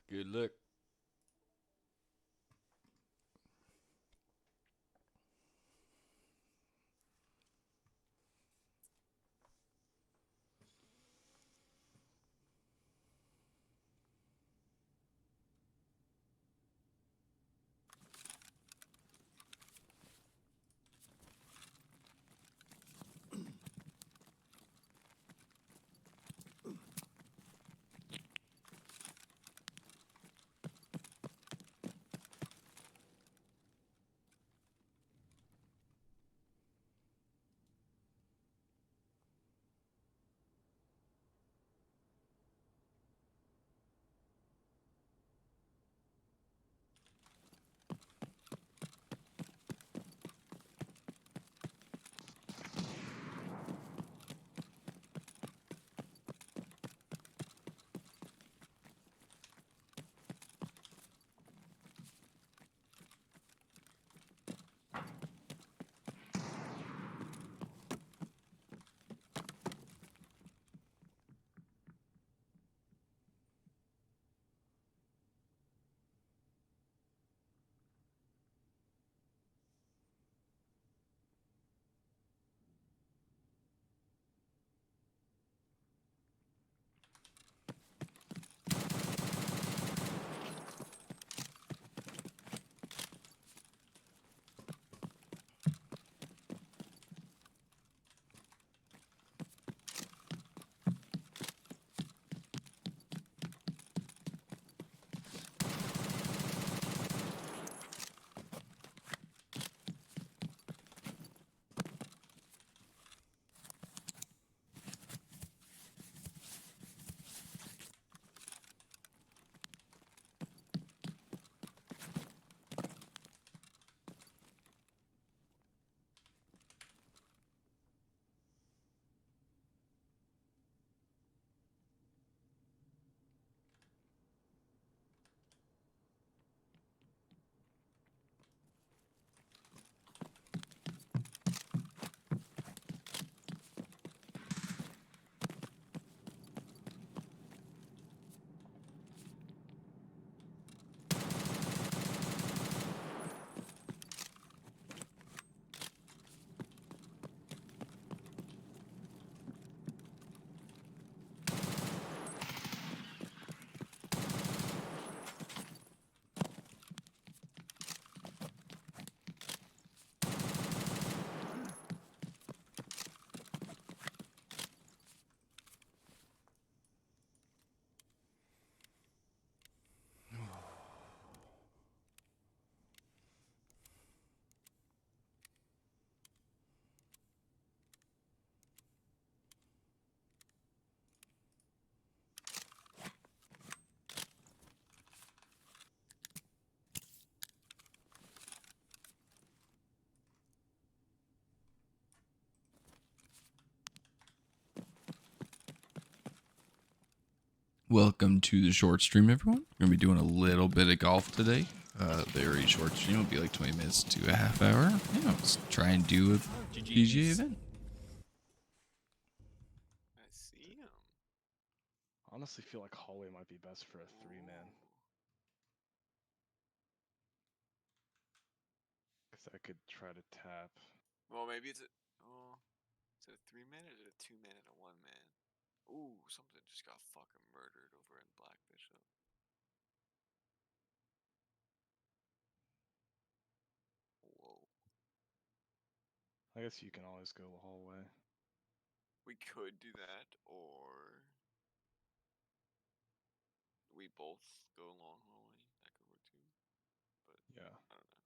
Good luck. Welcome to the short stream, everyone. We're going to be doing a little bit of golf today. Very short stream. It'll be like 20 minutes to a half hour. Let's try and do a PGA event. I see him. Honestly, feel like hallway might be best for a three-man. Because I could try to tap. Well, maybe it's a. Oh, is it a 3-man or is it a 2-man and a 1-man? Ooh, something just got fucking murdered over in Black Bishop. Whoa. I guess you can always go hallway. We could do that, or we both go long hallway. That could work too. But Yeah. I don't know.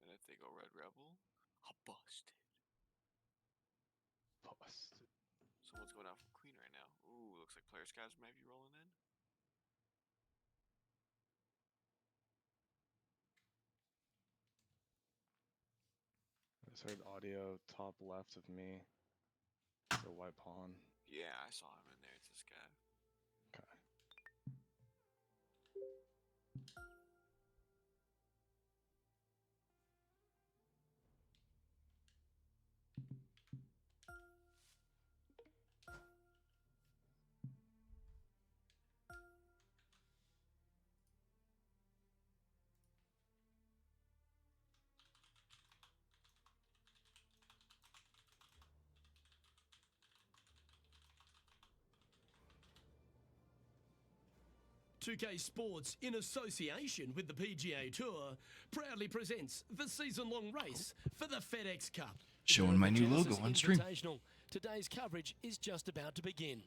And if they go Red Rebel, I'll bust it. Busted. Someone's going out from Queen right now. Ooh, looks like player scabs might be rolling in. I just heard audio top left of me. The white pawn. Yeah, I saw him in there. It's this guy. Okay. 2K Sports, in association with the PGA Tour, proudly presents the season-long race for the FedEx Cup. Showing my new logo on stream. Today's coverage is just about to begin.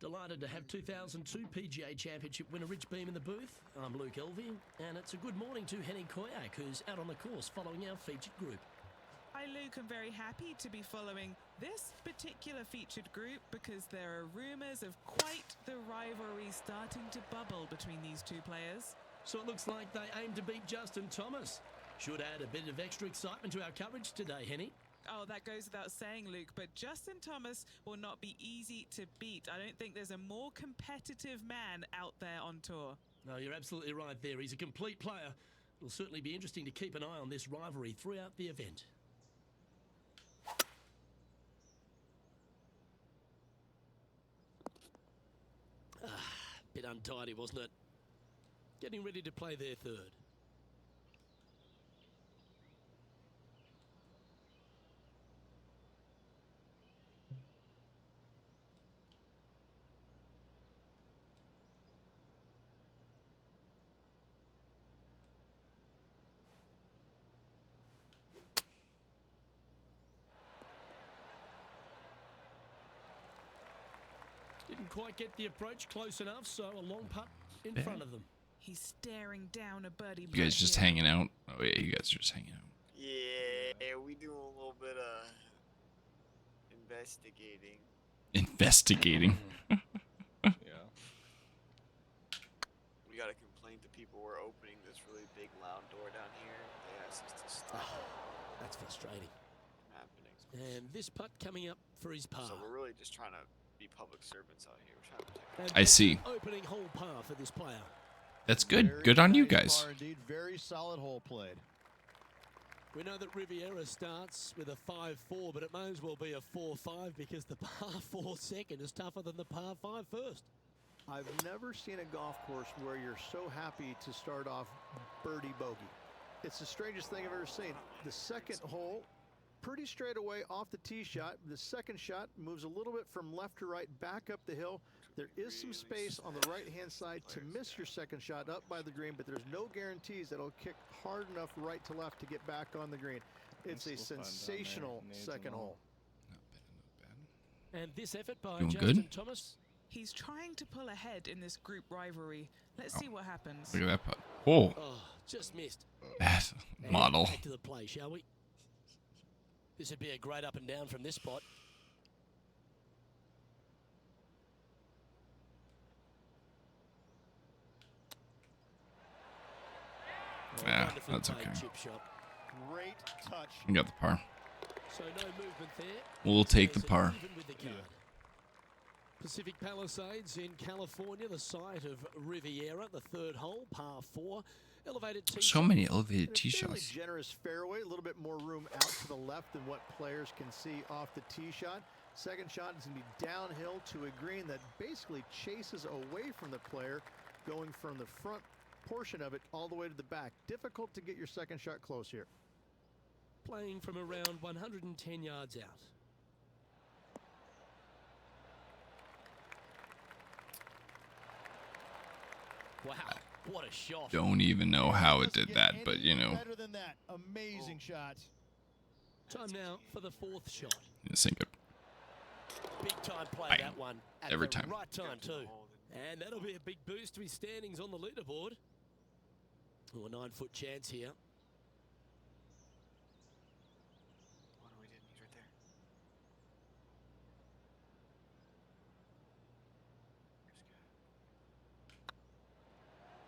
Delighted to have 2002 PGA Championship winner Rich Beem in the booth. I'm Luke Elvey, and it's a good morning to Henning Koyak, who's out on the course following our featured group. Hi Luke, I'm very happy to be following this particular featured group because there are rumours of quite the rivalry starting to bubble between these two players. So it looks like they aim to beat Justin Thomas. Should add a bit of extra excitement to our coverage today, Henny. Oh, that goes without saying, Luke, but Justin Thomas will not be easy to beat. I don't think there's a more competitive man out there on tour. No, you're absolutely right there. He's a complete player. It'll certainly be interesting to keep an eye on this rivalry throughout the event. Bit untidy, wasn't it? Getting ready to play their third. Didn't quite get the approach close enough, so a long putt in front of them. He's staring down a birdie. You guys just hanging out? Oh yeah, you guys are just hanging out. Yeah, we do a little bit of investigating. Investigating. Yeah. We gotta complain to people we're opening this really big loud door down here. They asked us to stop That's frustrating. happening. And this putt coming up for his par. So we're really just trying to be public servants out here. We're trying to protect And I that's see. the opening hole par for this player. That's good. Good on you guys. Par indeed. Very solid hole played. We know that Riviera starts with a 5-4, but it may as well be a 4-5 because the par 4 second is tougher than the par 5 first. I've never seen a golf course where you're so happy to start off birdie bogey. It's the strangest thing I've ever seen. The second hole, pretty straight away off the tee shot. The second shot moves a little bit from left to right, back up the hill. There is some space on the right-hand side to miss your second shot up by the green, but there's no guarantees that it'll kick hard enough right to left to get back on the green. It's a sensational second hole. And this effort by Doing Justin good? Thomas. He's trying to pull ahead in this group rivalry. Let's see what happens. Look at that putt. Whoa, Oh, just missed. that And model. Back to the play, shall we? This would be a great up and down from this spot. Yeah, Wonderfully that's played okay. chip shot. Great touch. You got the par. So no movement there. We'll take the There's it par. even with the card. Pacific Palisades in California, the site of Riviera, the third hole, par 4. Elevated tee So shot. many elevated And a tee fairly shots. generous fairway, a little bit more room out to the left than what players can see off the tee shot. Second shot is going to be downhill to a green that basically chases away from the player, going from the front portion of it all the way to the back. Difficult to get your second shot close here. Playing from around 110 yards out. Wow, what a shot. Don't even know how it Doesn't did get that, but you any know, better than that. Amazing shot. Time now for the fourth shot. sink it. Big time play, Bang. that one. At Every the time. right time, too. And that'll be a big boost to his standings on the leaderboard. Oh, a 9-foot chance here. What do we did? He's right there.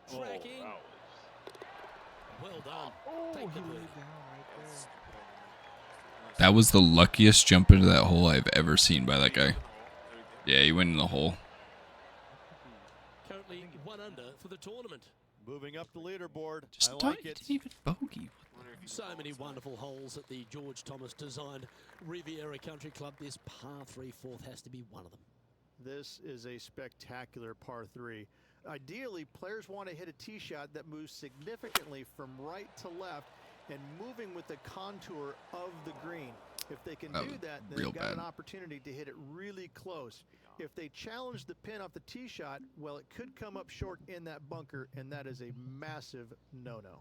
Tracking. Well done. Take the lead. That was the luckiest jump into that hole I've ever seen by that guy. Yeah, he went in the hole. Currently 1 under for the tournament. Moving up the leaderboard. Just I don't like it. didn't even bogey. So many wonderful holes at the George Thomas designed Riviera Country Club. This par 3 fourth has to be one of them. This is a spectacular par 3. Ideally, players want to hit a tee shot that moves significantly from right to left and moving with the contour of the green. If they can That do was that, real they've got an bad. opportunity to hit it really close. If they challenge the pin off the tee shot, well, it could come up short in that bunker, and that is a massive no-no.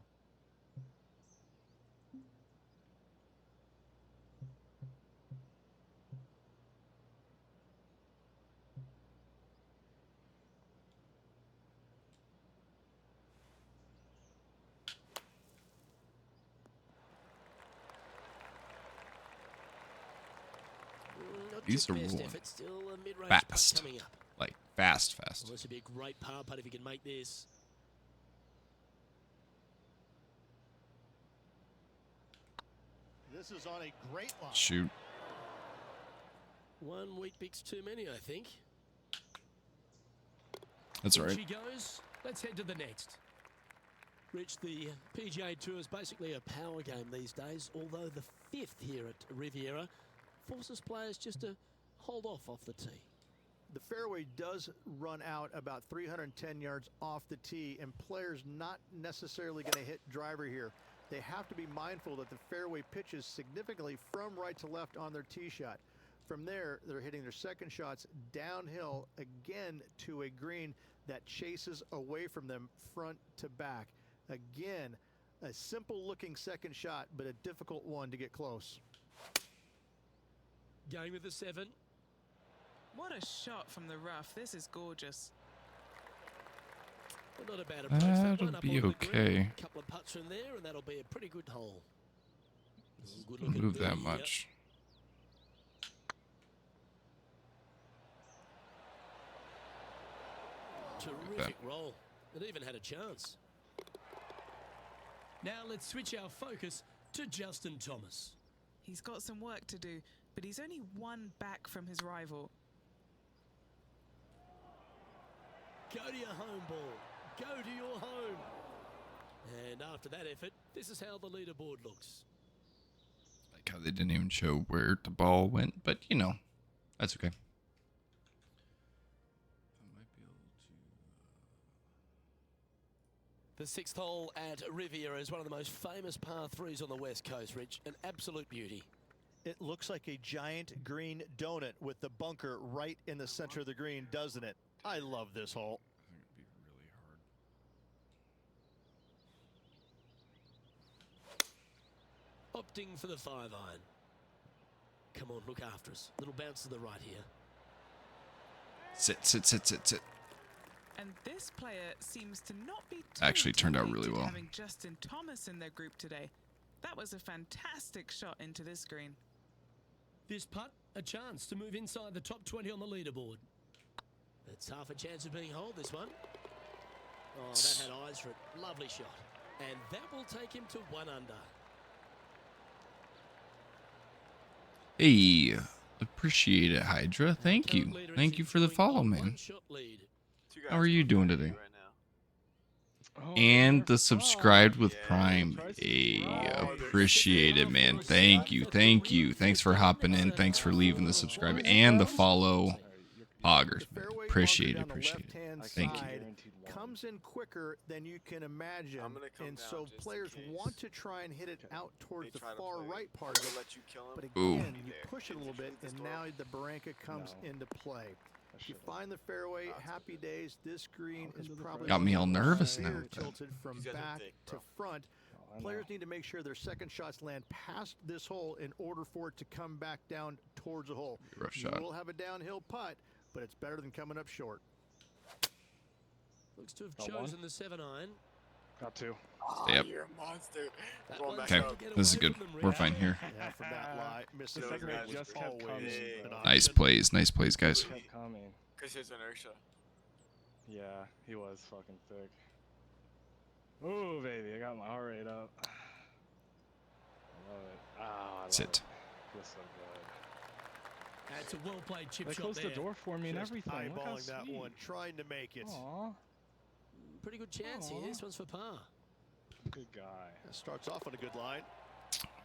Not These your are best rolling effort, still a mid-range putt fast. coming up. Like, fast. Well, this would be a great par putt if he can make this. This is on a great line. Shoot. 1 week picks too many, I think. That's all In right. she goes. Let's head to the next. Rich, the PGA Tour is basically a power game these days, although the 5th here at Riviera forces players just to hold off the tee. The fairway does run out about 310 yards off the tee, and players not necessarily going to hit driver here. They have to be mindful that the fairway pitches significantly from right to left on their tee shot. From there, they're hitting their second shots downhill again to a green that chases away from them front to back. Again, a simple looking second shot, but a difficult one to get close. Going with the 7. What a shot from the rough. This is gorgeous. Well, not a bad approach. That That'll one up be on the green. okay. A couple of putts from there, and that'll be a pretty good hole. Good Don't looking move that birdie, much. Terrific roll. It even had a chance. Now let's switch our focus to Justin Thomas. He's got some work to do, but he's only 1 back from his rival. Go to your home ball. Go to your home. And after that effort, this is how the leaderboard looks. Like how they didn't even show where the ball went, but you know, that's okay. The 6th hole at Riviera is one of the most famous par 3s on the West Coast, Rich. An absolute beauty. It looks like a giant green donut with the bunker right in the center of the green, doesn't it? I love this hole. I think it'd be really hard. Opting for the 5-iron. Come on, look after us. Little bounce to the right here. Sit. And this player seems to not be Actually turned out intimidated really well. having Justin Thomas in their group today. That was a fantastic shot into this green. This putt, a chance to move inside the top 20 on the leaderboard. It's half a chance of being holed, this one. Oh, that had eyes for it. Lovely shot. And that will take him to 1 under. Hey, appreciate it, Hydra. Thank you. Thank you for the follow, man. How are you doing today? Oh, And they're the subscribed with Yeah. Prime. Price is Hey, right. appreciate it, man. Thank you. Thanks for hopping in. Thanks for leaving the subscribe and the follow. Poggers, man. Appreciate it. Thank you. Guaranteed one. Comes in quicker than you can imagine, I'm gonna come and down so just in players case. want to try and hit it out towards the They try to far play right it. part of They'll it. let you kill him. But Ooh. again, you There. push it a little bit, Shoot this and door. now the Barranca comes No. into play. I If you should've. find the fairway, That's happy days. This green Welcome is to the probably Got me all nervous severe now with that. tilted from These guys are back thick, to bro. front. Oh, I know. Players need to make sure their second shots land past this hole in order for it to come back down towards the hole. Rough You shot. will have a downhill putt, but it's better than coming up short. Looks to have Got one. chosen the 7-iron. Got 2. Oh, Yep. you're a monster. That Going one's back Okay, trying up. to get this is away good. from them, We're Rich. fine here. Yeah, from that lie, missing The the second green just was kept coming. always Hey. an Nice option. plays, guys. Kept coming. Because his inertia. Yeah, he was fucking thick. Ooh, baby, I got my heart rate up. I love it. Ah, I love Sit. it. Feels so good. That's a well-played chip They shot closed there. the door for me and Just everything. Look how eyeballing that sweet. one, trying to make it. Aw, Pretty good chance here. Aw. This one's for par. good guy. Starts off on a good line.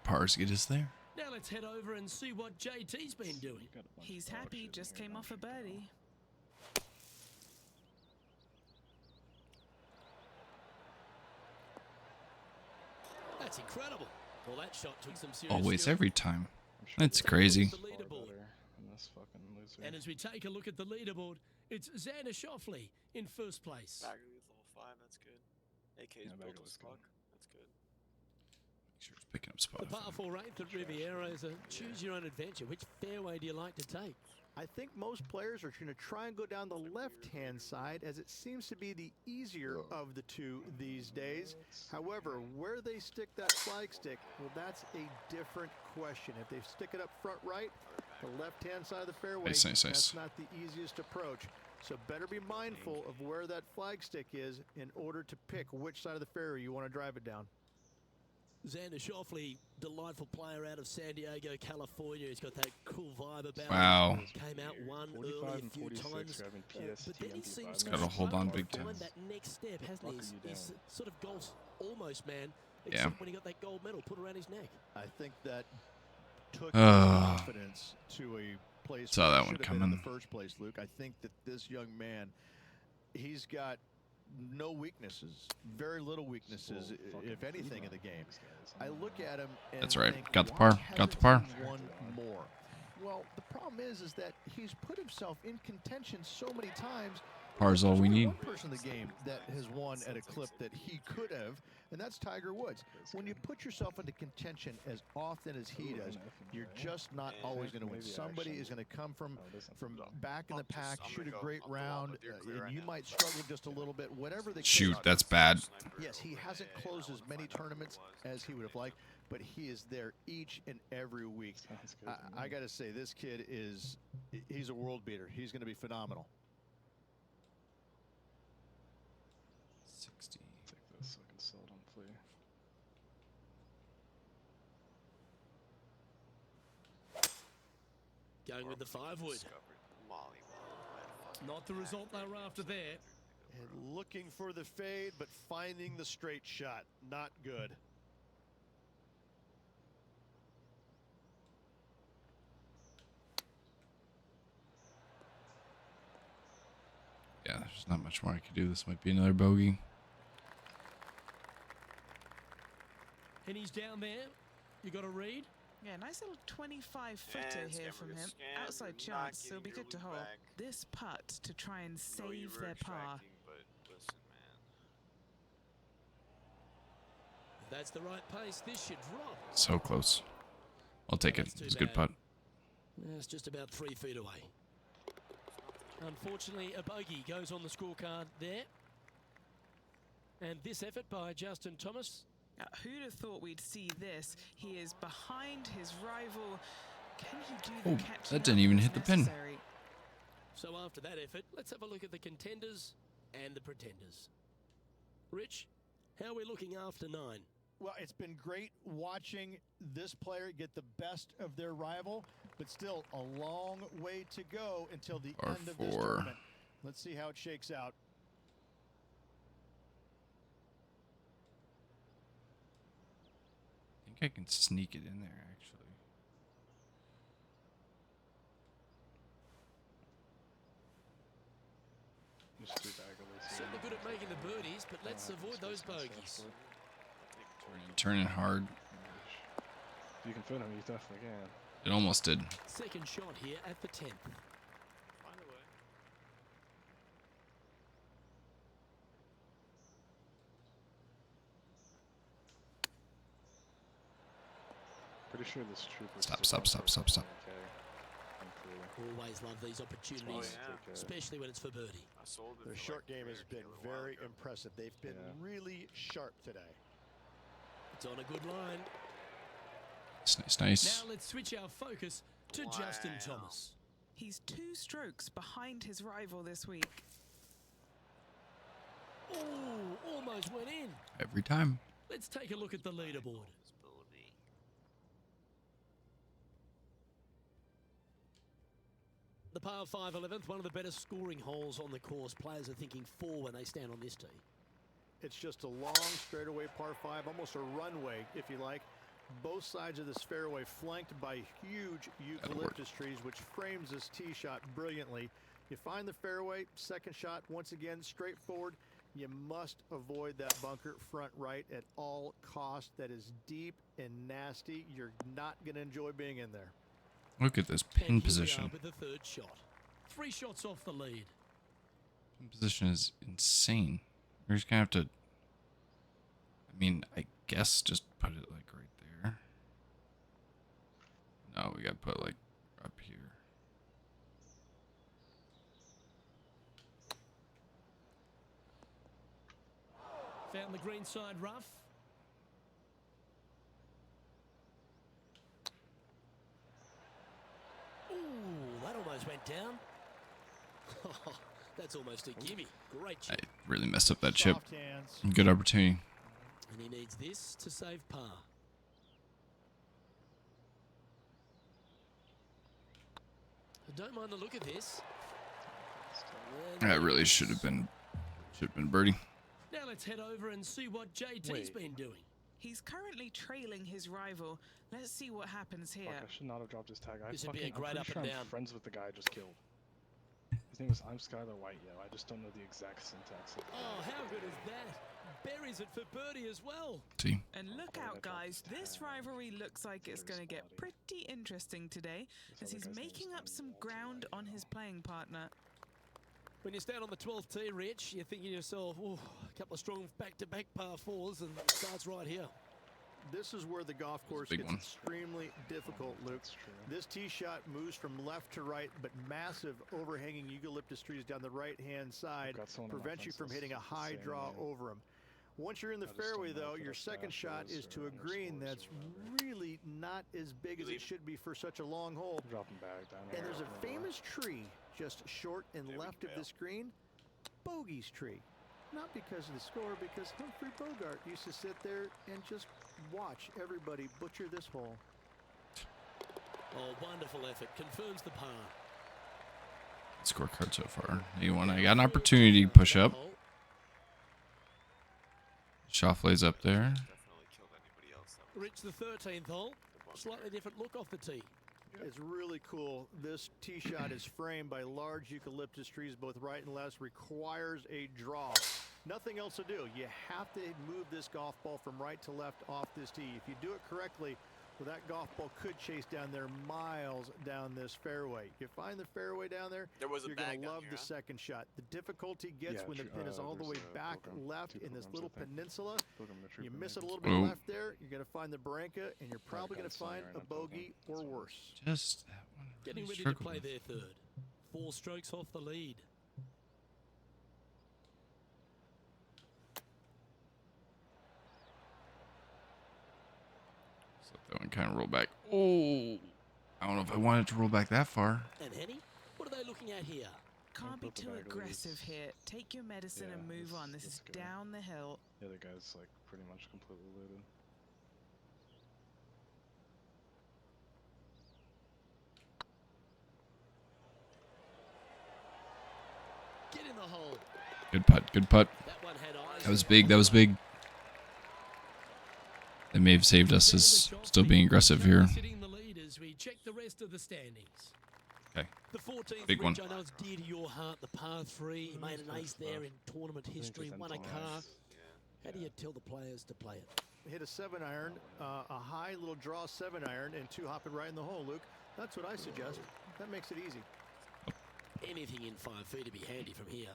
Pars get us there. Now let's head over and see what JT's been doing. Got a bunch He's of dog happy, shit just in here, came dog off a shit. birdie. That's incredible. Well, that shot took some serious Always, skill. every time. I'm sure That's they're crazy. The far leaderboard. better in this Dumbass fucking loser. And as we take a look at the leaderboard, it's Xander Schauffele in first place. Bagley's level 5, that's good. AK's Yeah, built Bagley's as good. fuck, that's good. Make sure it's picking up spot. The par 4 8th at Riviera is a choose your own adventure. Which fairway do you like to take? I think most players are going to try and go down the left-hand side, as it seems to be the easier of the two these days. However, where they stick that flag stick, well, that's a different question. If they stick it up front right, the left-hand side of the fairway, Nice. that's not the easiest approach. So better be mindful of where that flag stick is in order to pick which side of the fairway you want to drive it down. Xander Schauffele, delightful player out of San Diego, California. He's got that cool vibe about Wow. him. Came out one 45 early a and few 46 times. for having TST But then he and seems P5. to Gotta hold on struggle big to time. find that next step, hasn't Fuck he? are you He's doing? sort of golf's almost man, Yeah. except when he got that gold medal put around his neck. I think that took Ah. confidence to a place Saw where that it one should have been in the coming. first place, Luke. I think that this young man, he's got no weaknesses, very little weaknesses, So fucking if anything, in freedom, the game. these guys. I look at him and That's right. think, Got the why par. Got hasn't the par. he won more? Well, the problem is that he's put himself in contention so many times. Par's all There's we only need. one person in the game that has won at a clip that he could have, and that's Tiger Woods. When you put yourself into contention as often as he does, you're just not always going to win. Maybe Somebody action. is going to come from Oh, it isn't. back in the I'm just- pack, I'm shoot a gonna go great up the wall, round, but you're clear and right you now. might struggle just a little bit. Whatever the Shoot, case, that's bad. yes, he hasn't closed as many tournaments as he would have liked, but he is there each and every week. Sounds good to I me. got to say, this kid he's a world beater. He's going to be phenomenal. 60. Take this so I can sell it on flea. Going with the 5-wood. Not the result they were after there. And looking for the fade, but finding the straight shot. Not good. Yeah, there's not much more I could do. This might be another bogey. And he's down there. You got to read. Yeah, nice little 25-footer And here scammer from gets him. scammed, Outside you're not chance, it'll be getting good to your hold loot back. this putt to try and No, you save were their par. extracting, but listen, man. That's the right pace. This should drop. So close. I'll take it. That's too It's a good bad. putt. It's just about 3 feet away. Unfortunately, a bogey goes on the scorecard there. And this effort by Justin Thomas. Now, who'd have thought we'd see this? He is behind his rival. Can he do the Oh, catching that didn't up even that's hit the pin. necessary? So after that effort, let's have a look at the contenders and the pretenders. Rich, how are we looking after 9? Well, it's been great watching this player get the best of their rival, but still a long way to go until the Par end of this 4. tournament. Let's see how it shakes out. I think I can sneak it in there, actually. Just too bag of this. Certainly good at making the birdies, but let's avoid those bogeys. Turning hard. If you can fit him, you definitely can. It almost did. Second shot here at the 10th. Find a way. Pretty sure this trooper. Stop. Always love these opportunities, Oh, yeah. especially when it's for birdie. I sold it Their for short like game has been 300K a little while very ago. impressive. They've been Yeah. really sharp today. It's on a good line. Nice. Now let's switch our focus to Justin Wow. Thomas. He's 2 strokes behind his rival this week. Oh, almost went in. Every time. Let's take a look at the leaderboard. Ability. The par 5 11th, one of the better scoring holes on the course. Players are thinking 4 when they stand on this tee. It's just a long straightaway par 5, almost a runway, if you like. Both sides of this fairway flanked by huge eucalyptus trees, which frames this tee shot brilliantly. You find the fairway, second shot, once again, straightforward. You must avoid that bunker front right at all costs. That is deep and nasty. You're not going to enjoy being in there. Look at this And pin here we are position. with the third shot. 3 shots off the lead. Pin position is insane. We're just gonna have to. I mean, I guess just put it like right there. No, we gotta put it like up here. Found the green side rough. Ooh, that almost went down. That's almost a gimme. Great I chip. really messed up that chip. Soft hands. Good opportunity. And he needs this to save par. I don't mind the look of this. And That really should have been birdie. now let's head over and see what JT's Wait. been doing. He's currently trailing his rival. Let's see what happens here. Fuck, I should not have dropped his tag. This would be a great I'm up pretty and sure down. I'm friends with the guy I just killed. His name is I'm Skylar White, yo. I just don't know the exact syntax of Oh, how good is that? Buries it for birdie as well. See, And look Oh, out, that dropped guys. his This tag. rivalry looks like it's going to get Very pretty interesting today This as other he's guy's name making is up some Walter ground White. on his playing partner. When you stand on the 12th tee, Rich, you're thinking to yourself, oh, a couple of strong back-to-back par fours, and it starts right here. This is where the golf course big gets one. extremely difficult, Luke. That's true. This tee shot moves from left to right, but massive overhanging eucalyptus trees down the right-hand side got someone on my prevents you fence from hitting a that's the high same draw name. over them. Once you're in the I just don't fairway, know though, if your it's second shot dashes is to a or green underscores that's or whatever. really not as big as it Believe- should be for such a long hole. Dropping back down And here. there's a Open the door. famous tree just short and There we left of go. this green, Bogey's tree. Not because of the score, because Humphrey Bogart used to sit there and just watch everybody butcher this hole. Oh, wonderful effort. Confirms the par. scorecard so far. I got an opportunity to push up. Shoffley's up there. Definitely killed anybody else. That was Rich, the 13th hole. the bunker. Slightly different look off the tee. It's really cool. This tee shot is framed by large eucalyptus trees, both right and left, requires a draw. Nothing else to do. You have to move this golf ball from right to left off this tee. If you do it correctly, well, that golf ball could chase down there miles down this fairway. You find the fairway down there, There was a you're bag going to down love here, the huh? second shot. The difficulty gets Yeah, when the true. pin is all the way There's a back program, left 2 in this programs, little I think. peninsula. Program the tree You miss it a programs. little bit Oh. left there, you're going to find the Branca, and you're probably going to guy's still find there in a that program. bogey or That's all. worse. Just that one. Getting really ready to struggled play with. their third. 4 strokes off the lead. Just let that one kind of roll back. Oh, I don't know if I wanted to roll back that far. And Henny, what are they looking at here? Can't be put the too bag aggressive loose. here. Take your medicine and Yeah, move on. This this is guy. down the hill. The other guy's like pretty much completely looted. Get in the hole. Good putt. Good putt. That one had eyes. That was big. That was big. That may have saved us as still being aggressive here. Sitting in the lead as we check the rest of the standings. Okay. The 14th, Big Rich, one. I know it's dear to your heart, the par 3. You made an ace there in tournament history, won a car. How do you tell the players to play it? Hit a 7-iron, a high little draw 7-iron, and 2 hopping right in the hole, Luke. That's what I suggest. That makes it easy. Anything in 5 feet to be handy from here.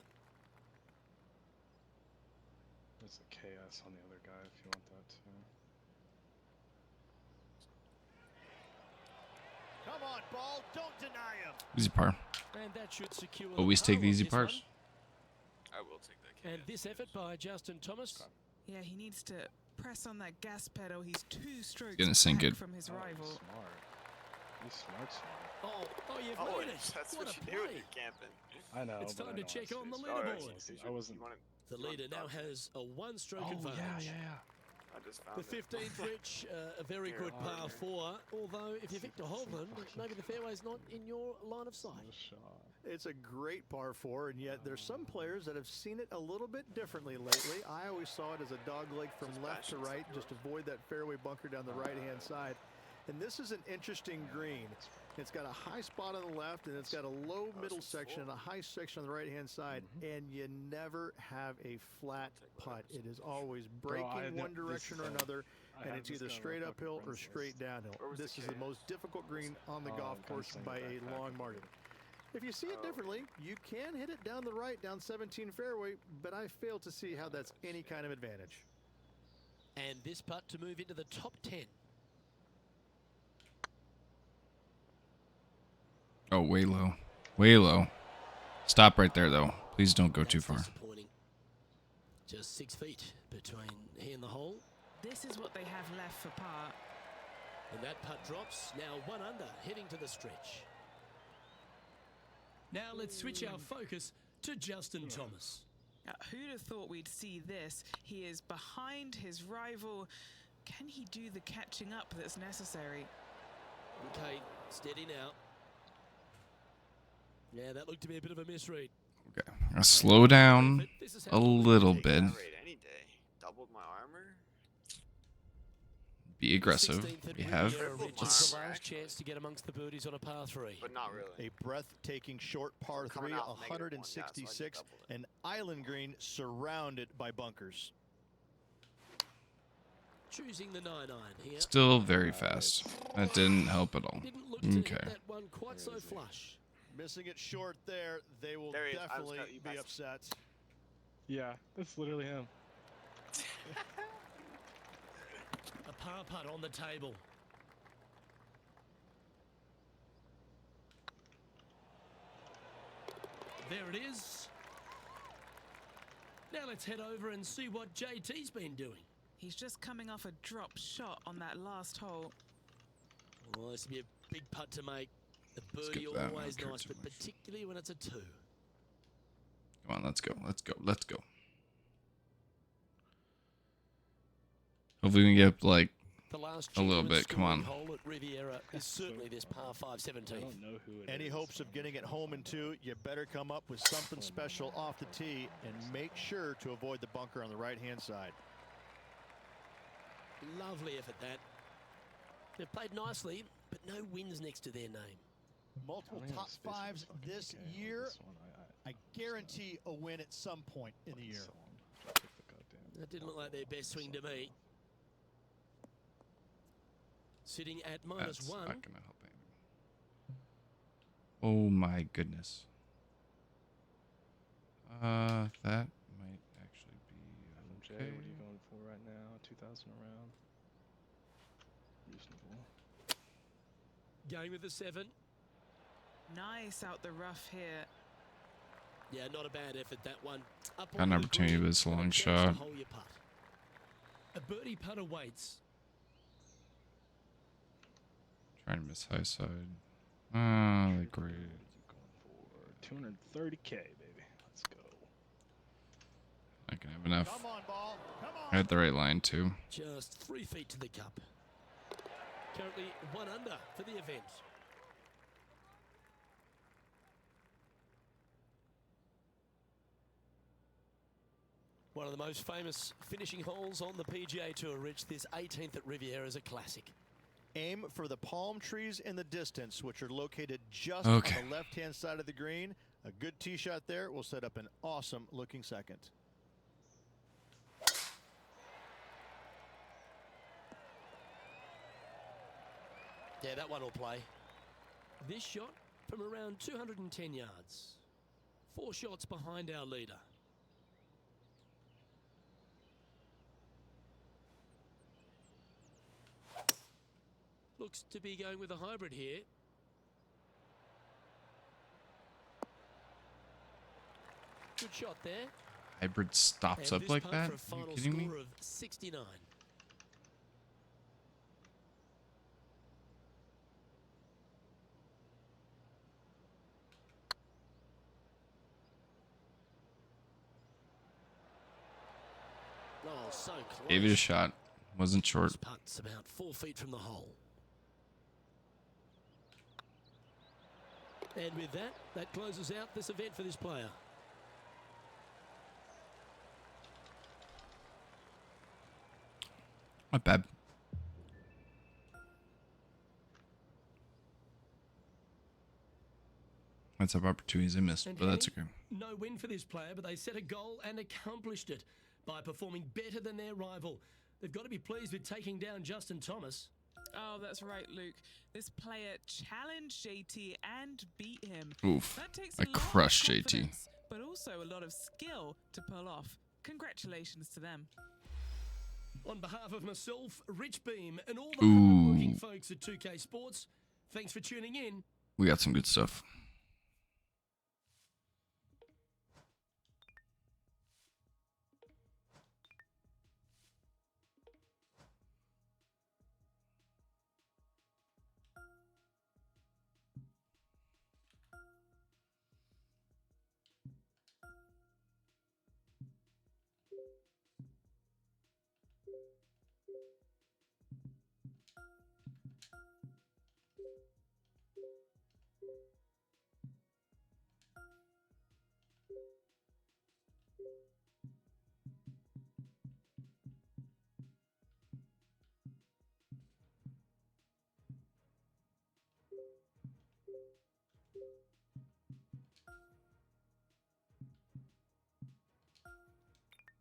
There's a KS on the other guy if you want that too. Come on, ball. Don't deny him. Easy par. And that should secure Always the take par the on easy this pars. I will take that. one. And this effort by Justin Thomas. Yeah, he needs to press on that gas pedal. He's 2 strokes gonna sink back it. from his Oh, rival. Smart. He's smart. Oh, you've Oh, made it. that's What what a you do when play. you're camping. I know. It's but time I to know check it's- on the it's- leaderboard. I wasn't. You wanna, The leader now has a 1-stroke Oh advantage. yeah. I just The found it. 15th, Rich, a very Here, good oh, par yeah. 4. Although, if you're Victor Hovland, maybe the fairway's not in your line of sight. No shot. It's a great par 4, and yet there's some players that have seen it a little bit differently lately. I always saw it as a dog leg from left to right, just avoid that fairway bunker down the right-hand side. And this is an interesting green. It's got a high spot on the left, and it's got a low middle section and a high section on the right-hand side, and you never have a flat putt. It is always breaking I know one direction or this, another. and have it's either discovered straight fucking uphill or friends straight list. downhill. Where was the This is the kid? most difficult green on the Oh, golf I'm course gunslinger by a backpack long over margin. here. If you see it differently, you can hit it down the right, down 17 fairway, but I fail to see how that's any kind of advantage. And this putt to move into the top 10. Oh, way low. Way low. Stop right there, though. Please don't go too That's far. disappointing. Just 6 feet between he and the hole. This is what they have left for par. And that putt drops. Now 1 under, heading to the stretch. Now let's switch our focus to Justin Thomas. Who'd have thought we'd see this? He is behind his rival. Can he do the catching up that's necessary? Okay, steady now. Yeah, that looked to be a bit of a misread. Okay. I'll slow down This is a how little Take bit. that rate any day. Doubled my armor. Be aggressive. 16th at We have. Riviera Triple Ridge is the mark, last actually. chance to get amongst the birdies on a par 3. But not really. A breathtaking short par coming 3, out negative one, yeah, so I just 166, doubled it. an island green surrounded by bunkers. Choosing the 9-9 here. Still very fast. That didn't help at all. Didn't look to hit Okay. that one quite so flush. Missing it short there, they will There he is. I was definitely gonna- you be guys- upset. Yeah, that's literally him. A par putt on the table. There it is. Now let's head over and see what JT's been doing. He's just coming off a drop shot on that last hole. Well, this will be a big putt to make. The Skip birdie that, always I don't care nice, too but much. particularly when it's a 2. Come on, let's go. Let's go. Let's go. Hopefully we can get up like The last A little genuine bit, come on. scoring hole at Riviera is certainly this par 5 I 17th. don't know who it is. Any hopes of getting it home in 2, you better come up with something special off the tee and make sure to avoid the bunker on the right-hand side. Lovely effort that. They've played nicely, but no wins next to their name. Multiple I don't top have space for fives fucking this PGA on year. this one. I guarantee a win at some point in the year. So I'm trying to pick the goddamn That didn't look like their best swing to me. Sitting at minus that's 1. not gonna help anything. Oh my goodness. That might actually be FMJ, okay. what are you going for right now? 2,000 around. Reasonable. Going with the 7. Nice out the rough here. Yeah, not a bad effort, that one. Up Got an onto the opportunity green, with this and a long chance to shot. hole your putt. A birdie putt awaits. Trying to miss high side. Ah, the great. Going for 230K, baby. Let's go. I can have enough. Come on, ball. Come on. I had the right line too. Just 3 feet to the cup. Currently 1 under for the event. One of the most famous finishing holes on the PGA Tour, Rich. This 18th at Riviera is a classic. Aim for the palm trees in the distance, which are located just Okay. on the left-hand side of the green. A good tee shot there will set up an awesome-looking second. Yeah, that one will play. This shot from around 210 yards. 4 shots behind our leader. Looks to be going with a hybrid here. Good shot there. Hybrid stops And up this like putt that? for a Are final you kidding me? score of 69. Oh, so close. Gave it a shot. Wasn't short. This putt's about 4 feet from the hole. And with that, that closes out this event for this player. Not bad. That's some opportunities I missed, And but that's Henny, okay. no win for this player, but they set a goal and accomplished it by performing better than their rival. They've got to be pleased with taking down Justin Thomas. Oh, that's right, Luke. This player challenged JT and beat him. Oof. That takes I a lot of crushed JT. confidence, but also a lot of skill to pull off. Congratulations to them. On behalf of myself, Rich Beam, and all the Ooh. hard-working folks at 2K Sports, thanks for tuning in. We got some good stuff.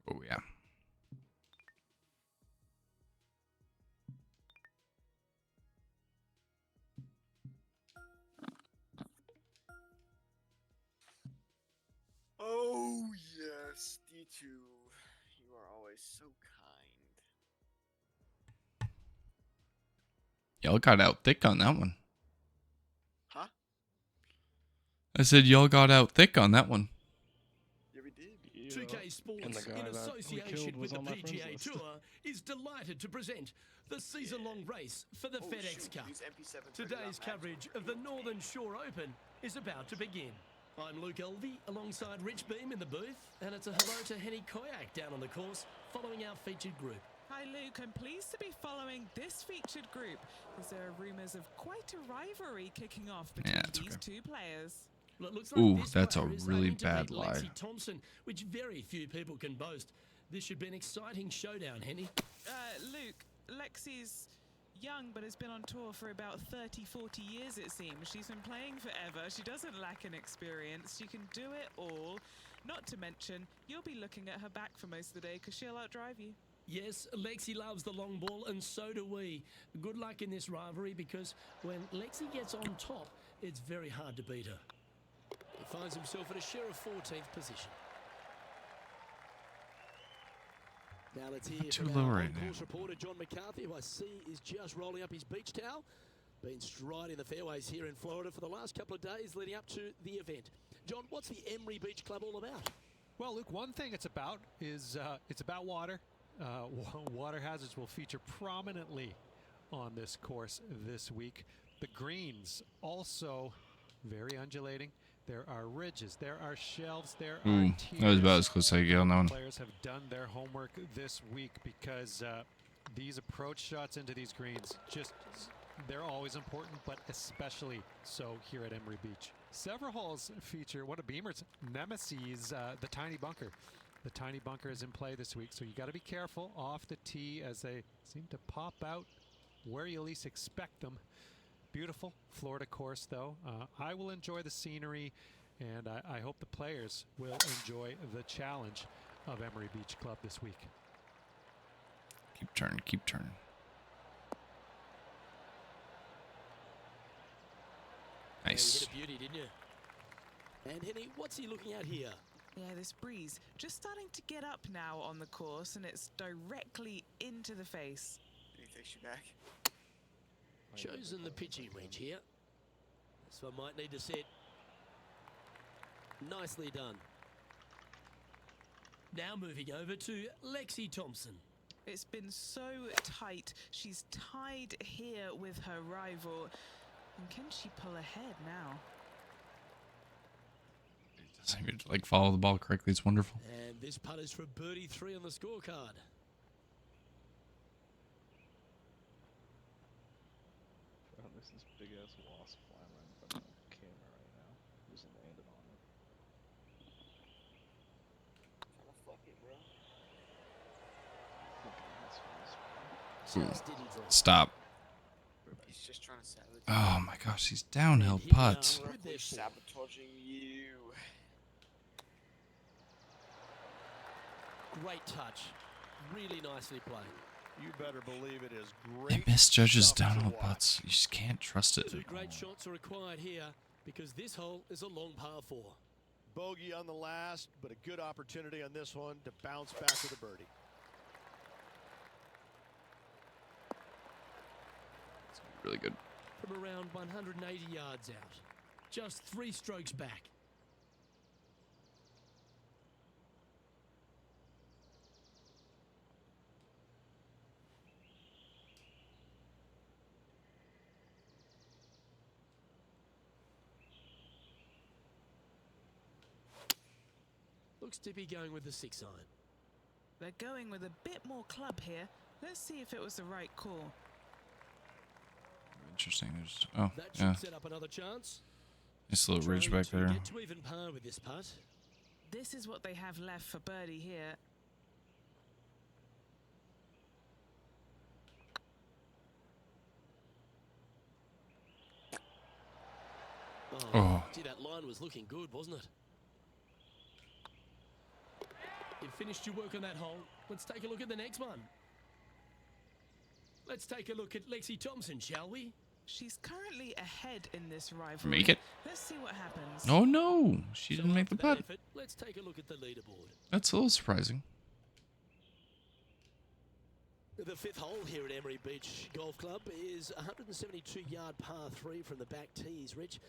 Oh, yeah. Oh, yes, D2. You are always so kind. Y'all got out thick on that one. Huh? I said y'all got out thick on that one. Yeah, we did. 2K Sports, guy in that we association killed with was the on my friends PGA list. Tour, is delighted to present the season-long race for the Oh, FedEx shoot, Cup. use MP7 Today's coverage of the Northern Shore Open is about to begin. I'm Luke Elvey, alongside Rich Beam in the booth, and it's a hello to Henny Koyak down on the course, following our featured group. Hi, Luke. I'm pleased to be following this featured group, as there are rumours of quite a rivalry kicking off between it's these okay. two players. Well, it looks like Ooh, this that's a player is really aiming to bad beat lie. Lexi Thompson, which very few people can boast. This should be an exciting showdown, Henny. Luke, Lexi's young but has been on tour for about 30-40 years, it seems. She's been playing forever. She doesn't lack an experience. She can do it all. Not to mention, you'll be looking at her back for most of the day because she'll outdrive you. Yes, Lexi loves the long ball, and so do we. Good luck in this rivalry, because when Lexi gets on top, it's very hard to beat her. He finds himself at a share of 14th position. Now let's hear too from low our right now. on-course reporter, John McCarthy, who I see is just rolling up his beach towel. Been striding the fairways here in Florida for the last couple of days leading up to the event. John, what's the Emery Beach Club all about? Well, Luke, one thing it's about is it's about water. Water hazards will feature prominently on this course this week. The greens also very undulating. There are ridges, there are shelves, there are Ooh, that was about as close as I get on that one. Players have done their homework this week because these approach shots into these greens, they're always important, but especially so here at Emery Beach. Several holes feature one of Beamer's nemesis, the tiny bunker. The tiny bunker is in play this week, so you got to be careful off the tee as they seem to pop out where you least expect them. Beautiful Florida course, though. I will enjoy the scenery, and I hope the players will enjoy the challenge of Emery Beach Club this week. Keep turning, keep turning. Nice. You hit a beauty, didn't you? And Henny, what's he looking at here? Yeah, this breeze just starting to get up now on the course, and it's directly into the face. Did he fix you back? Chosen the pitching wedge here. This one might need to set. Nicely done. Now moving over to Lexi Thompson. It's been so tight. She's tied here with her rival. And can she pull ahead now? Doesn't even like follow the ball correctly. It's wonderful. And this putt is for birdie 3 on the scorecard. There's this big ass wasp flying right in front of the camera right now. Just landed on it. Trying to fuck it, bro. Just didn't draw. Stop. He's just trying to sabotage. Oh my gosh, these downhill Here we putts. are with their He's four. sabotaging you. Great touch. Really nicely played. You better believe it is They great. misjudges stuff down to on the watch. putts. You just can't trust it. Two great shots are required here because this hole is a long par 4. Bogey on the last, but a good opportunity on this one to bounce back with a birdie. It's really good. From around 180 yards out. Just 3 strokes back. Looks to be going with the 6 iron. They're going with a bit more club here. Let's see if it was the right call. Interesting. There's That should yeah, set up another chance. nice little ridge Trying back to there. get to even par with this putt. This is what they have left for birdie here. Oh. Gee, that line was looking good, wasn't it? You've finished your work on that hole. Let's take a look at the next one. Let's take a look at Lexi Thompson, shall we? She's currently ahead in this rivalry. Make it. Let's see what happens. Oh no, she didn't make the after that putt. effort, let's take a look at the leaderboard. That's a little surprising. The 5th hole here at Emery Beach Golf Club is a 172-yard par 3 from the back tees. Rich,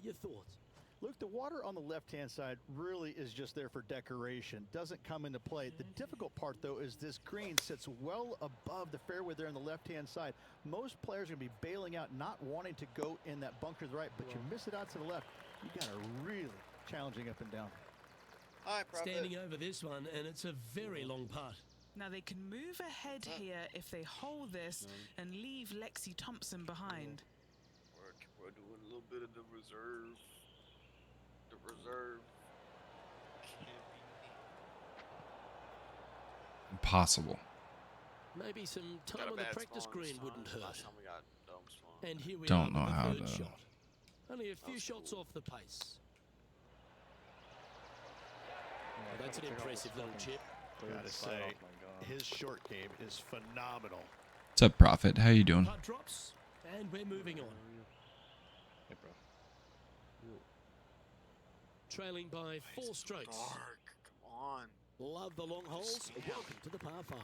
your thoughts? Look, the water on the left-hand side really is just there for decoration. Doesn't come into play. The difficult part, though, is this green sits well above the fairway there on the left-hand side. Most players are going to be bailing out, not wanting to go in that bunker to the right, but you miss it out to the left. You got a really challenging up and down. Hi, Prophet. Standing over this one, and it's a very long putt. Now they can move ahead here if they hold this and leave Lexi Thompson behind. We're doing a little bit of the reserve. The reserve can't beat me. Impossible. Maybe some Got time a on the bad practice spawn, green son. wouldn't hurt. Last time we got dumb spawn. And here we Don't are know with how the 3rd to- shot. Only a few was shots cool. off the pace. Yeah, That's an take off impressive this little fucking chip. third Gotta spot. say, Oh my God. his short game is phenomenal. What's up, Prophet? How you doing? Putt drops, and we're moving on. Hey, bro. Trailing by 4 strokes. Dark. Come on. Love the long holes. Yeah. Welcome to the par 5. Let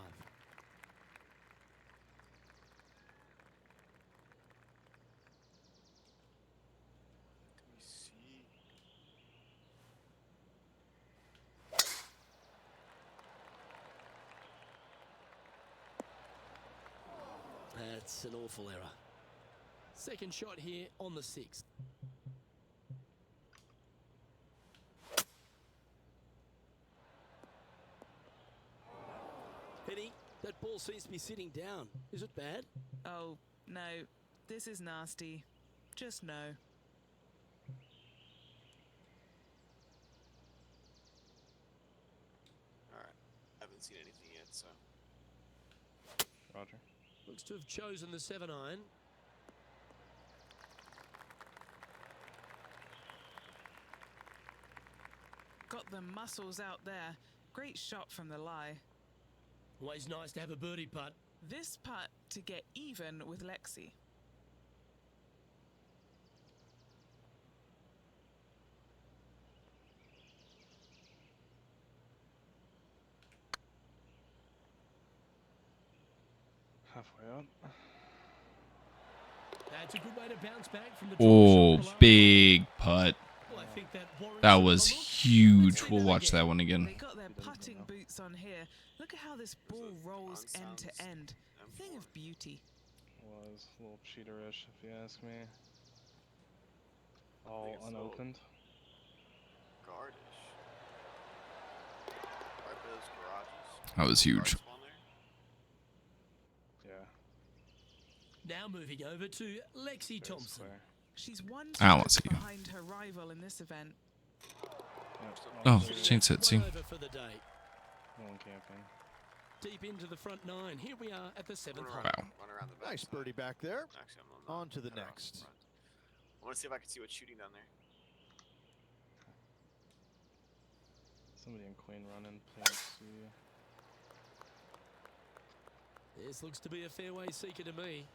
me see. That's an awful error. Second shot here on the 6th. Penny, that ball seems to be sitting down. Is it bad? Oh, no. This is nasty. Just no. Alright. Haven't seen anything yet, so. Roger. Looks to have chosen the 7 iron. Got the muscles out there. Great shot from the lie. Always nice to have a birdie putt. This putt to get even with Lexi. Halfway up. That's a good way to bounce back from the Oh, drop shot. big putt. Well, I think that warrants That a was look. huge. see We'll that watch again. that one They again. got their putting boots on here. Look at how this ball rolls end to end. Thing of beauty. Was a little cheaterish, if you ask me. All it's a little- unopened. Gardish. Right by those garages. That was huge. Garage spawn there? Yeah. Now moving over to Lexi Very Thompson. square. She's one I want to stroke see you. behind her rival in this event. Yep. Oh, there. chains hit. See? One over for the day. No one camping. Deep into the front 9. Here we are at the 7th hole. Wow. Run around the back. Nice birdie back there. Actually, I'm not. On to the Cut around next. front. I want to see if I can see what's shooting down there. Somebody in Queen running. Can't see. This looks to be a fairway seeker to me.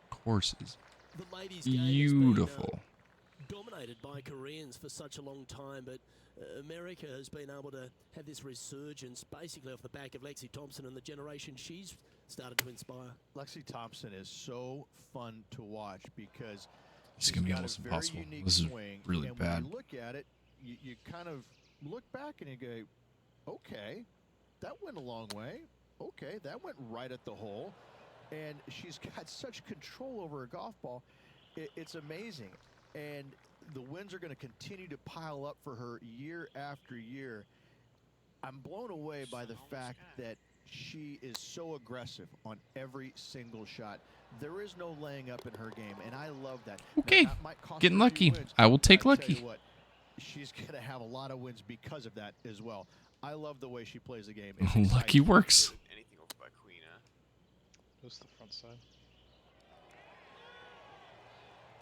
Courses. The ladies' game has been, Beautiful. dominated by Koreans for such a long time, but America has been able to have this resurgence basically off the back of Lexi Thompson and the generation she's started to inspire. Lexi Thompson is so fun to watch because It's going to be got almost a very impossible. unique This is swing, really and bad. when you look at it, you kind of look back and you go, okay, that went a long way. Okay, that went right at the hole. And she's got such control over a golf ball. It's amazing. And the wins are going to continue to pile up for her year after year. I'm blown away by the fact that she is so aggressive on every single shot. There is no laying up in her game, and I love that. Okay, Now, that might cost getting her a few lucky. wins, I will but take tell lucky. you what, she's going to have a lot of wins because of that as well. I love the way she plays the game. Lucky works. Anything over by Queen, huh? Just the front side.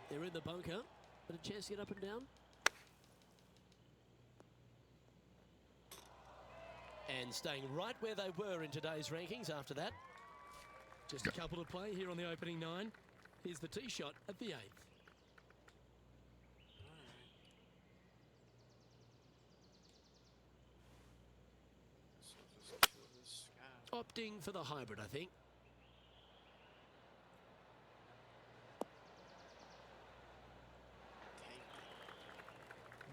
They're in the bunker, but a chance to get up and down. And staying right where they were in today's rankings after that. Just a couple to play here on the opening 9. Here's the tee shot at the 8th. So just kill this guy. Opting for the hybrid, I think.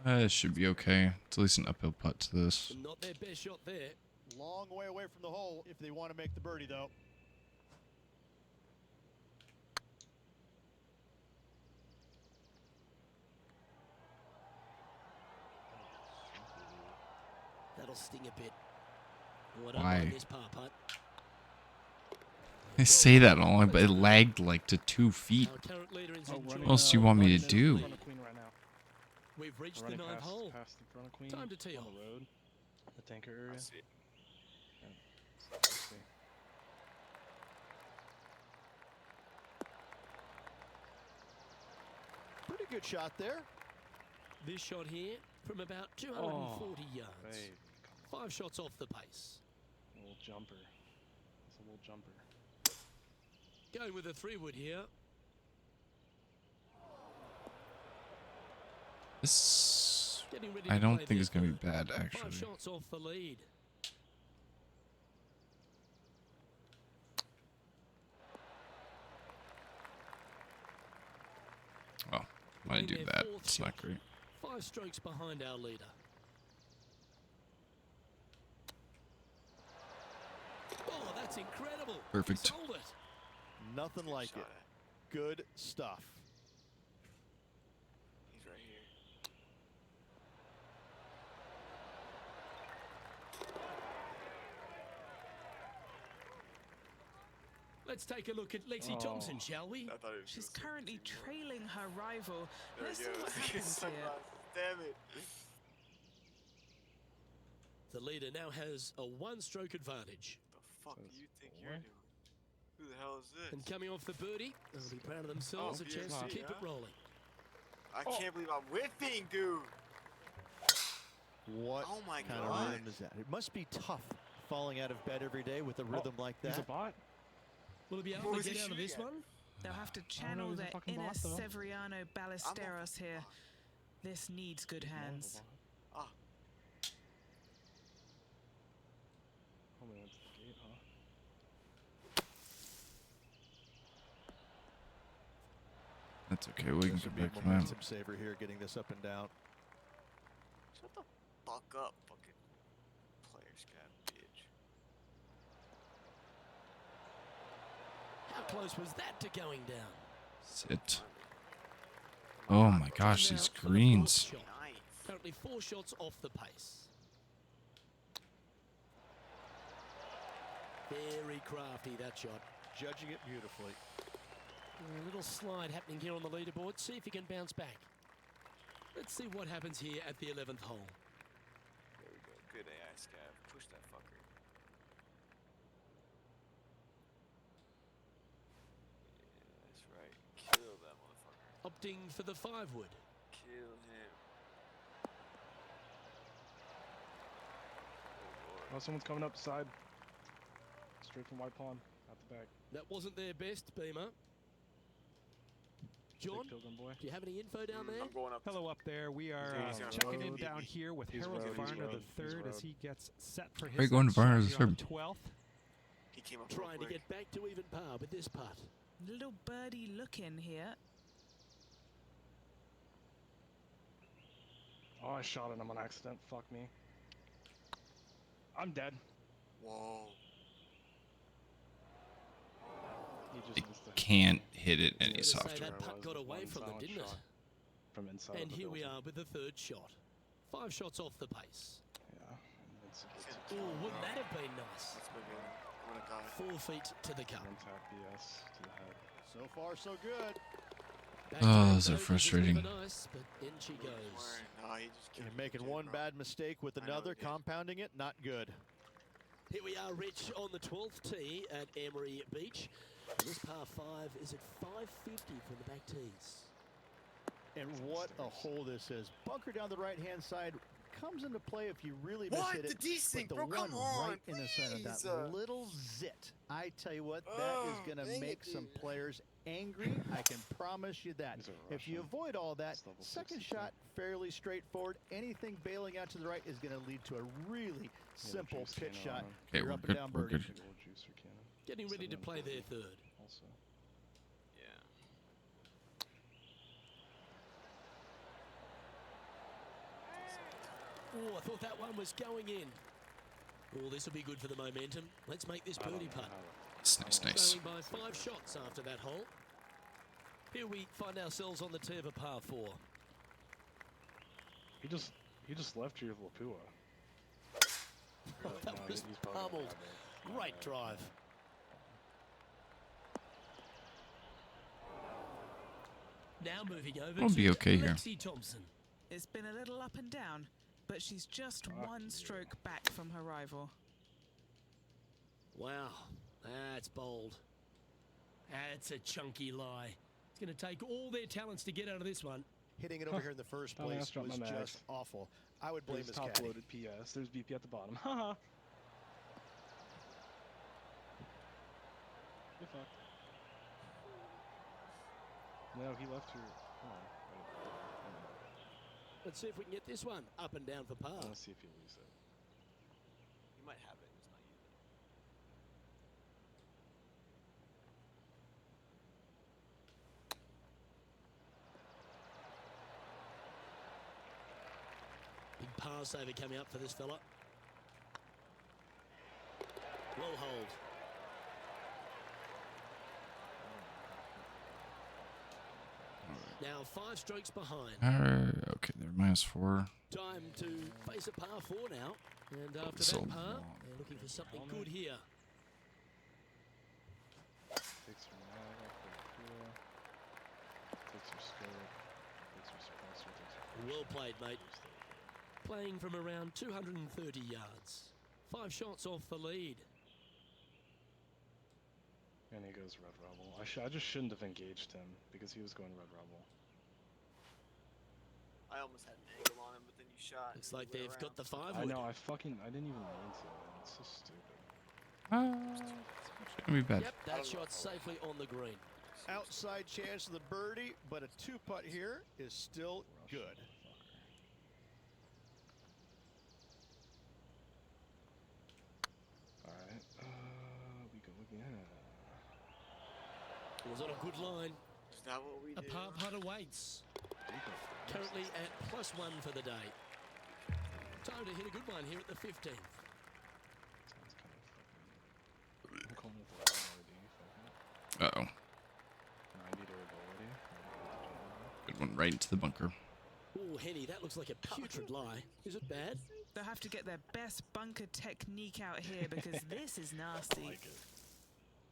It should be okay. It's at least an uphill putt to this. Not their best shot there. Long way away from the hole if they want to make the birdie, though. That'll sting a bit. Oh, I don't Why? mind this par putt. I say that only, but it lagged like to 2 feet. Our current leader is Oh, in running, What else do you want me to running in do? front of Queen right now. We've reached the Running 9th hole. past the front of Queen. Time to tee on off. the road, the tanker I area. see it. Let's see. Pretty good shot there. This shot here from about 240 yards. Babe, 5 shots off the pace. a little jumper. It's a little jumper. Going with a 3-wood here. This, Getting ready I to don't play think their it's going to be third. bad, 5 actually. shots off the lead. Well, when I do Their that, 4th it's shot. not great. 5 strokes behind our leader. Oh, that's incredible. Perfect. Sold it. Nothing like Shot it. at. Good stuff. He's right here. Let's take a look at Lexi Thompson, shall we? I thought it was She's just currently 15 more. trailing her rival. There Let's we see go. what happens here. Damn it. The leader now has a 1-stroke advantage. The fuck do you think Four. you're doing? Who the hell is this? And coming off the birdie, they'll be proud of themselves. Oh, A chance to PGA, keep it huh? rolling. I can't believe I'm whipping, dude. What Oh my kind God. of rhythm is that? It must be tough falling out of bed every day with a rhythm like He's a that. bot. Will he be able What to was he get out of this shooting at? one? They'll have to know, channel he's a their fucking inner bot, though. Severiano Ballesteros here. This needs good hands. Ah, Only went to the gate, huh? That's okay. We can This go would be a back to that. momentum saver here, getting this up and down. shut the fuck up, fucking players, cat bitch. How close was that to going down? Sit. Oh my gosh, Now these for the 4th greens. shot. Nice. Currently 4 shots off the pace. Very crafty, that shot. Judging it beautifully. A little slide happening here on the leaderboard. See if he can bounce back. Let's see what happens here at the 11th hole. There we go. Good AI scav. Push that fucker. Yeah, that's right. Kill that motherfucker. Opting for the 5-wood. Kill him. Oh Oh, someone's coming up side. Straight from White Pawn, out the back. That wasn't their best, Beamer. John, Big Pilgrim boy. do you have any info down there? I'm going up. Hello up there. We are He's on checking in road. down here with He's Harold road, he's Varner road, the he's third as road. he gets set for his Are you going to shot Varner as here on third? the 12th. He came up Trying to real quick. get back to even par with this putt. Little birdie looking here. Oh, I shot at him on accident. Fuck me. I'm dead. Whoa. He just It missed the can't hit it It's any gonna Say softer. that putt got away from them, didn't it? From inside. And of the here we building. are with the third shot. 5 shots off the pace. Yeah. Oh, wouldn't that have been nice? That's my game. I'm gonna die. 4 feet to the cup. Intact BS to the head. So far, so good. Back to Oh, back those are bogeys is frustrating. never Nice, but in she goes. Nah, he just You're killed making PJ, one bro. bad mistake with I know another, he did. compounding it, not good. Here we are, Rich, on the 12th tee at Emery Beach. This par 5 is at 550 from the back tees. And It's what a upstairs. hole this is. Bunker down the right-hand side comes into play if you really What? miss The it. desync, But the bro, one come on, right in the center, that please. little zit. I tell you what, that is going to dang make it, some dude. players angry. I can promise you that. He's a If you Russian. avoid all that, It's level second 62. shot, fairly straightforward. Anything bailing out to the right is going to lead to a really simple juice pitch cannon shot. on him. Okay, You're we're up and good. down We're birdie. good. Big old juicer cannon. Getting ready to play their 740 third. Also. Yeah. Oh, I thought that one was going in. Oh, this will be good for the momentum. Let's make this I don't birdie know putt. how Nice, nice, nice. Trailing by 5 shots after that hole. Here we find ourselves on the tee of a par 4. He just left you with Lapua. That No, was he's probably gonna pummeled. have it. Great drive. Now moving over We'll to be okay here. Lexi Thompson. It's been a little up and down, but she's just Fuck one you. stroke back from her rival. Wow, that's bold. That's a chunky lie. It's going to take all their talents to get out of this one. Hitting it over here in the first Oh, place that's dropped was my just mags. awful. I would blame There's his top caddy. loaded PS. There's BP at the bottom. Haha. You're fucked. No, he left your. Hold on. Let's see if we can get this one up and down for par. I want to see if you lose it. He might have it. It's not using it. Big par saver coming up for this fella. Well hold. Now 5 strokes behind. Okay, they're -4. Time to face a par 4 now. And after So that par, long. they're looking for something Helmet. good here. Takes your mag off the Lapua. Takes your scope. Takes your suppressor. Takes your. Well played, mate. Playing from around 230 yards. 5 shots off the lead. And he goes Red Rebel. I just shouldn't have engaged him because he was going Red Rebel. I almost had an angle on him, but then you shot. Looks and like he went they've got the around. 5 I wood. know. I didn't even mean to. It's so stupid. It's gonna be bad. Yep, that shot's safely on the green. Outside chance of the birdie, but a 2-putt here is still Rush, good. motherfucker. Alright. We go again. It was on a good line. Is that what we A do? par putt awaits. We go first. Currently at +1 for the day. Time to hit a good one here at the 15th. Sounds kind of fucking. I'm calling it the RD. Fuck it. Uh-oh. 90 durability. Good one right into the bunker. Oh, Henny, that looks like a putrid lie. Is it bad? They'll have to get their best bunker technique out here because this is nasty.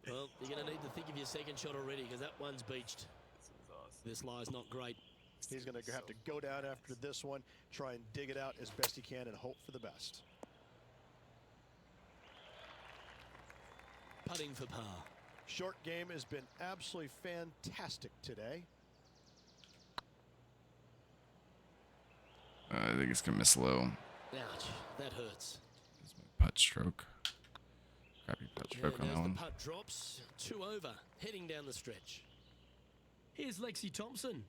Well, you're going to need to think of your second shot already because that one's beached. This is awesome. This lie's not great. He's going to have to go down after this one, try and dig it out as best he can and hope for the best. Putting for par. Short game has been absolutely fantastic today. I think it's gonna miss low. Ouch, that hurts. That's my putt stroke. Crappy putt And stroke on as that the one. putt drops, 2 over, heading down the stretch. Here's Lexi Thompson.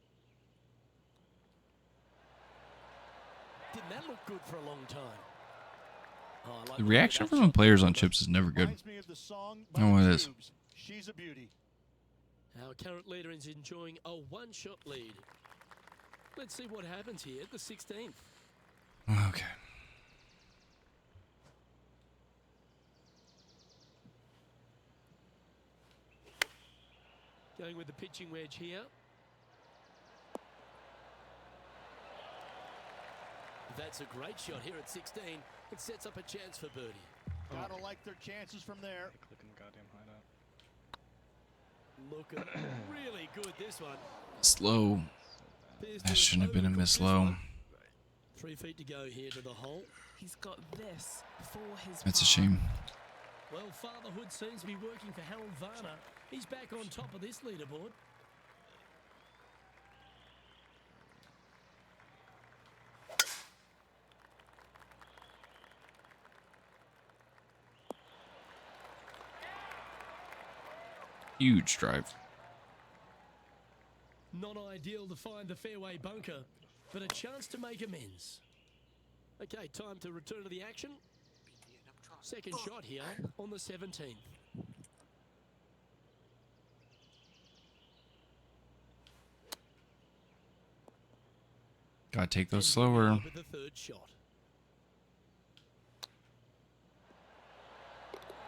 Didn't that look good for a long time? Oh, I like The the reaction way that from the shot players on went. chips is never good. Reminds me of the song by Oh, the it is. Tubes. She's a beauty. Our current leader is enjoying a 1-shot lead. Let's see what happens here at the 16th. Okay. Going with the pitching wedge here. That's a great shot here at 16. It sets up a chance for birdie. Gotta like their chances from there. Clicking goddamn hideout. Looking really good, this one. Slow. Appears to That shouldn't have been a overcooked miss this low. one. 3 feet to go here to the hole. He's got this for his That's a par. shame. Well, fatherhood seems to be working for Harold Varner. He's back on top of this leaderboard. Huge drive. Not ideal to find the fairway bunker, but a chance to make amends. Okay, time to return to the action. Second shot here on the 17th. Gotta take those And here we slower. are with the third shot.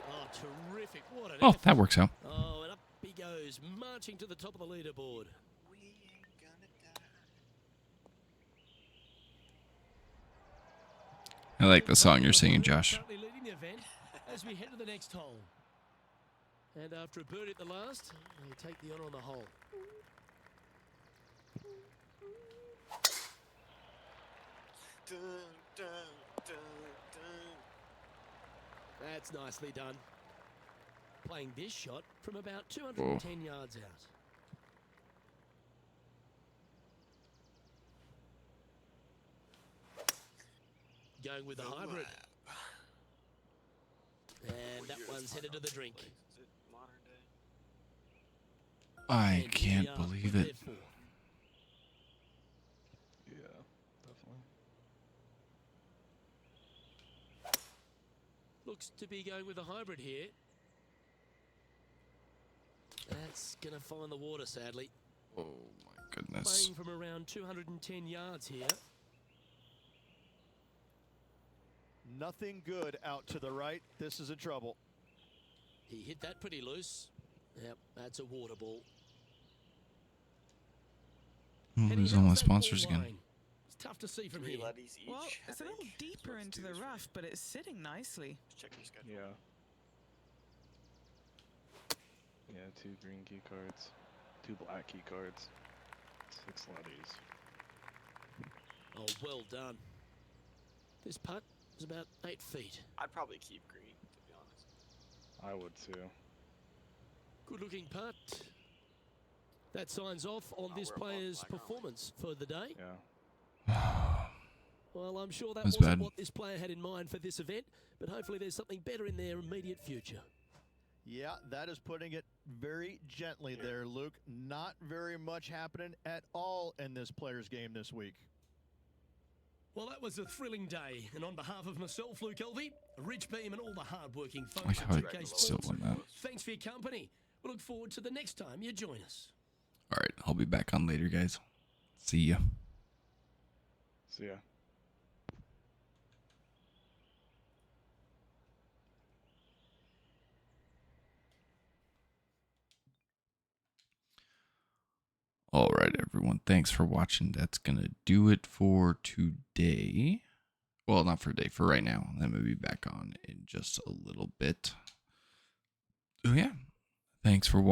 Oh, terrific. What an Oh, effort. that works out. Oh, and up he goes, marching to the top of the leaderboard. We ain't gonna die. I like the song you're singing, Josh. Currently leading the event as we head to the next hole. And after a birdie at the last, they take the honour on the hole. Dun, dun, dun, dun. That's nicely done. Playing this shot from about 210 yards out. Going with the hybrid. And that one's headed to the drink. Is it modern day? I And here can't we are believe with it. their fourth. Yeah, definitely. Looks to be going with a hybrid here. That's going to find the water, sadly. Oh my goodness. Playing from around 210 yards here. Nothing good out to the right. This is a trouble. He hit that pretty loose. Yep, that's a water ball. We'll Heading lose down all my that ball sponsors again. line. It's tough to see from 3 here. leddies each. Well, I it's a little think. deeper Let's into do the this one. rough, but it's sitting nicely. Let's check your schedule. Yeah. Yeah, 2 green key cards, 2 black key cards, 6 leddies. Oh, well done. This putt is about 8 feet. I'd probably keep green, to be honest. I would too. Good looking putt. That signs off on Oh, this we're above player's black, aren't we? performance for the day. Yeah. Well, I'm sure that That's wasn't bad. what this player had in mind for this event, but hopefully there's something better in their immediate future. Yeah, that is putting it very gently there, Luke. Not very much happening at all in this player's game this week. Well, that was a thrilling day, and on behalf of myself, Luke Elvey, Rich Beam, and all the hard-working I folks like at how 2K I still Sports, won that. thanks for your company. We look forward to the next time you join us. All right, I'll be back on later, guys. See ya. So yeah. All right, everyone. Thanks for watching. That's going to do it for today. Well, not for today, for right now. Then we'll be back on in just a little bit. Oh, yeah. Thanks for watching.